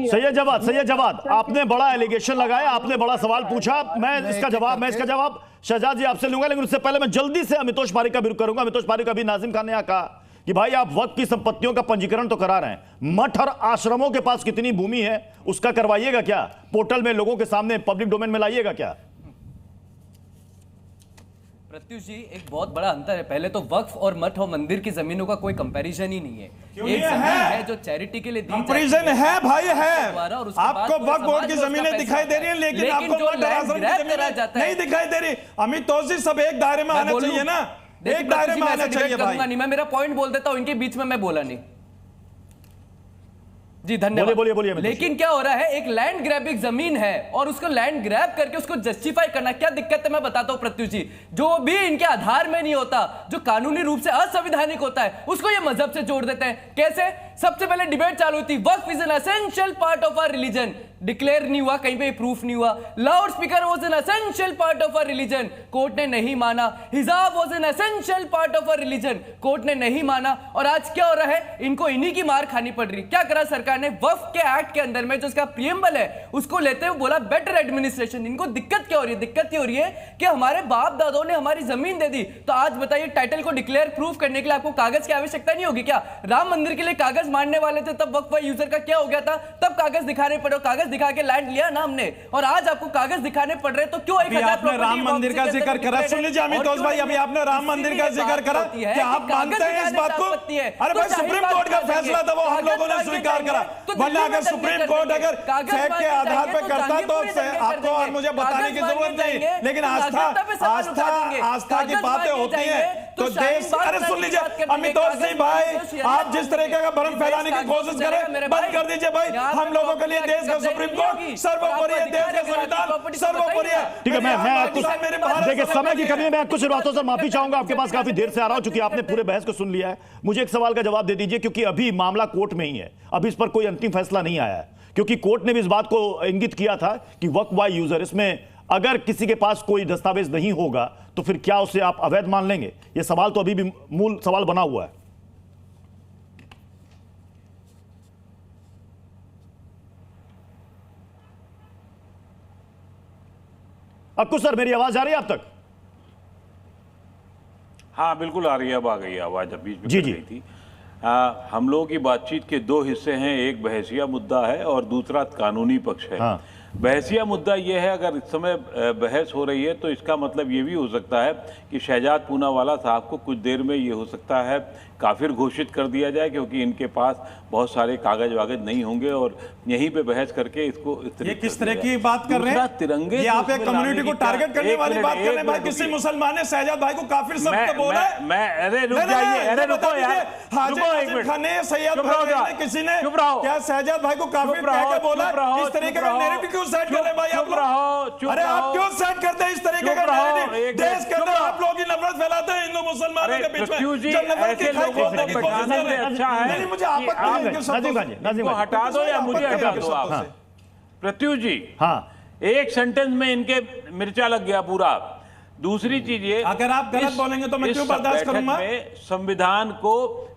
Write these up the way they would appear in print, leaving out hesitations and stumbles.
सैयद जवाद, आपने बड़ा एलिगेशन लगाया, आपने बड़ा सवाल पूछा, मैं इसका जवाब शहजाद जी आपसे लूंगा, लेकिन उससे पहले मैं जल्दी से अमितोष पारिक का भी रुख करूंगा। अमितोष पारिक, अभी नाजिम खान ने यहाँ कहा कि भाई आप वक्त की संपत्तियों का पंजीकरण तो करा रहे हैं, मठ और आश्रमों के पास कितनी भूमि है उसका करवाइएगा क्या? पोर्टल में लोगों के सामने पब्लिक डोमेन में लाइएगा क्या? प्रत्युष जी, एक बहुत बड़ा अंतर है। पहले तो वक्फ और मठ और मंदिर की जमीनों का कोई कंपैरिजन ही नहीं है। एक जमीन है जो चैरिटी के लिए दी कंपैरिजन है भाई, है। आपको वक्फ बोर्ड की जमीनें दिखाई दे रही है, लेकिन आपको मठ और आश्रम की जमीनें नहीं दिखाई दे रही। अमितोष जी, सब एक दायरे में आना चाहिए ना, एक दायरे में आना चाहिए भाई। मैं मेरा पॉइंट बोल देता हूं, इनके बीच में मैं बोला नहीं जी। धन्यवाद। बोलिए। लेकिन क्या हो रहा है, एक लैंड ग्रैबिंग जमीन है और उसको लैंड ग्रैब करके उसको जस्टिफाई करना, क्या दिक्कत है मैं बताता हूं प्रत्युष जी। जो भी इनके आधार में नहीं होता, जो कानूनी रूप से असंवैधानिक होता है, उसको ये मजहब से जोड़ देते हैं। कैसे? सबसे पहले डिबेट चालू हुई थी, Waqf is an essential part of our religion, declare नहीं हुआ, कहीं पे प्रूफ नहीं हुआ। Loud speaker was an essential part of our religion, court ने नहीं माना। Hijab was an essential part of our religion, court ने नहीं माना। और आज क्या हो रहा है, इनको इन्हीं की मार खानी पड़ रही। क्या करा सरकार ने? वक्फ के एक्ट के अंदर में जो उसका प्रीएम्बल है उसको लेते हुए बोला बेटर एडमिनिस्ट्रेशन। इनको दिक्कत क्या हो रही है? दिक्कत ये हो रही है कि हमारे बाप दादों ने हमारी जमीन दे दी, तो आज बताइए टाइटल को डिक्लेयर प्रूफ करने के लिए आपको कागज की आवश्यकता नहीं होगी क्या? राम मंदिर के लिए कागज मांगने वाले थे, तब वक्फ यूजर का क्या हो गया था? तब कागज दिखाने पड़े, कागज दिखा के लैंड लिया ना हमने, और आज आपको कागज दिखाने पड़ रहे, तो क्यों 1000 राम मंदिर का जिक्र करा? सुन लीजिए अमितोष भाई, अभी आपने राम मंदिर का जिक्र करा, क्या आप मानते हैं इस बात को? अरे भाई, सुप्रीम कोर्ट का फैसला था, वो हम लोगों ने स्वीकार करा। वरना अगर सुप्रीम कोर्ट अगर फैक्ट के आधार पर करता तो आपको और मुझे बताने की जरूरत नहीं। लेकिन आस्था की बातें होती हैं तो देश। अरे सुन लीजिए अमितोष सिंह भाई, आप जिस तरीके का भ्रम फैलाने की कोशिश करें बंद कर दीजिए भाई। हम लोगों के लिए देश का सुप्रीम कोर्ट सर्वोपरि है, देश का संविधान सर्वोपरि है। ठीक है, मैं देखिए समय की कमी है, मैं कुछ शुरुआतों से माफी चाहूंगा, आपके पास काफी देर से आ रहा हूं, चूंकि आपने पूरे बहस को सुन लिया है। मुझे एक सवाल का जवाब दे दीजिए, क्योंकि अभी मामला कोर्ट में ही है, अभी इस पर कोई अंतिम फैसला नहीं आया है, क्योंकि कोर्ट ने भी इस बात को इंगित किया था कि वक्फ बाय यूजर, इसमें अगर किसी के पास कोई दस्तावेज नहीं होगा तो फिर क्या उसे आप अवैध मान लेंगे? यह सवाल तो अभी भी मूल सवाल बना हुआ है। अक्कू सर, मेरी आवाज आ रही है आप तक? हाँ बिल्कुल आ रही है, अब आ गई आवाज, अब बीच में जी कट गई थी। हम लोगों की बातचीत के दो हिस्से हैं, एक बहसिया मुद्दा है और दूसरा कानूनी पक्ष है। हाँ। बहसिया मुद्दा यह है, अगर इस समय बहस हो रही है तो इसका मतलब ये भी हो सकता है कि शहजाद पूनावाला साहब को कुछ देर में ये हो सकता है काफिर घोषित कर दिया जाए, क्योंकि इनके पास बहुत सारे कागज वागज नहीं होंगे और यहीं पे बहस करके इसको ये किस तरह की बात कर रहे हैं? तिरंगे ये आप एक कम्युनिटी को टारगेट करने वाली बात कर रहे हैं भाई। किसी मुसलमान ने शहजाद भाई को काफिर शब्द बोला है? अरे रुक जाइए, अरे रुको यार, रुको एक मिनट। खाने सैयद भाई ने किसी ने क्या शहजाद भाई को काफिर कह के बोला? इस तरीके का नैरेटिव क्यों सेट कर रहे हैं भाई आप लोग? अरे आप क्यों सेट करते हैं इस तरीके का नैरेटिव? देश के अंदर आप लोग ही नफरत फैलाते हैं हिंदू मुसलमानों के बीच में। अच्छा है, मुझे आपत्ति हटा दो या मुझे हटा दो आप। प्रत्युष जी, हाँ, एक सेंटेंस में इनके मिर्चा लग गया पूरा। दूसरी चीज ये, अगर आप गलत बोलेंगे तो मैं क्यों बर्दाश्त करूंगा?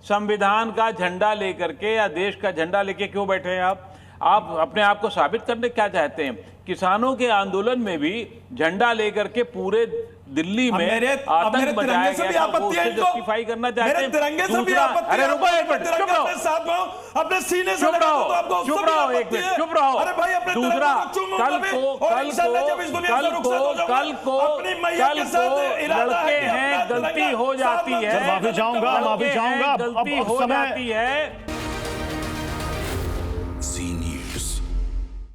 संविधान का झंडा लेकर के या देश का झंडा लेके क्यों बैठे हैं आप? आप अपने आप को साबित करने क्या चाहते हैं? किसानों के आंदोलन में भी झंडा लेकर के पूरे दिल्ली में आतंक मचाया गया, जस्टिफाई करना चाहते हैं। तिरंगे से भी आपत्ति है। अरे रुको एक मिनट, चुप रहो, अपने सीने से चुप रहो, तो आपको चुप रहो एक मिनट, चुप रहो। अरे भाई अपने दूसरा, कल को लड़के हैं, गलती हो जाती है, माफी चाहूंगा गलती हो जाती है।